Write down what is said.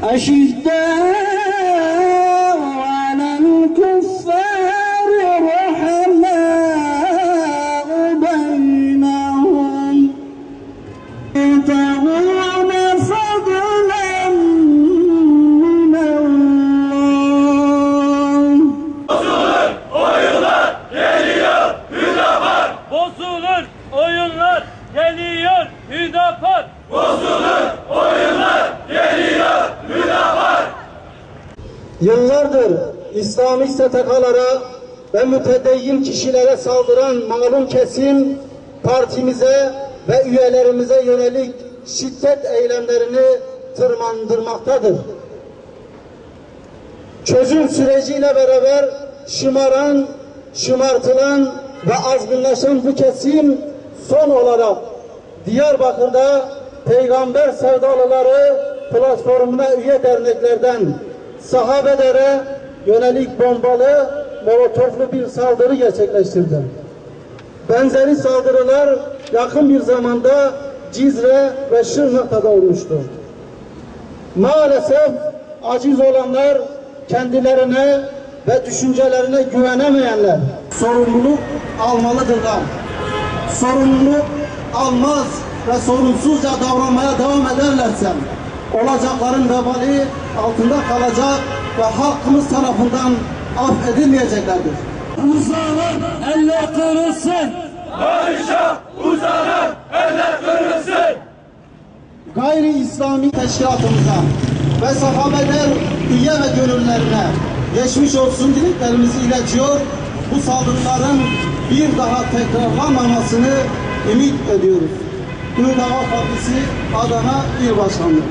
أشداء على الكفار رحماء بينهم يبتغون فضلا من الله. Bozulur oyunlar geliyor Hüdapar. Bozulur oyunlar geliyor Hüdapar. Bozulur oyunlar geliyor Hüdapar. Yıllardır İslami STK'lara ve mütedeyyin kişilere saldıran malum kesim partimize ve üyelerimize yönelik şiddet eylemlerini tırmandırmaktadır. Çözüm süreciyle beraber şımaran, şımartılan ve azgınlaşan bu kesim son olarak Diyarbakır'da Peygamber Sevdalıları platformuna üye derneklerden sahabelere yönelik bombalı, molotoflu bir saldırı gerçekleştirdi. Benzeri saldırılar yakın bir zamanda Cizre ve Şırnak'ta da olmuştu. Maalesef aciz olanlar, kendilerine ve düşüncelerine güvenemeyenler sorumluluk almalıdırlar. Sorumluluk almaz ve sorumsuzca davranmaya devam ederlerse olacakların vebali altında kalacak ve halkımız tarafından affedilmeyeceklerdir. Uzanır eller kırılsın. Barışa uzanır eller kırılsın. Gayri İslami teşkilatımıza ve sahabeler üye ve gönüllerine geçmiş olsun dileklerimizi iletiyor. Bu saldırıların bir daha tekrarlanmamasını ümit ediyoruz. Hüdapar Partisi Adana İl Başkanlığı.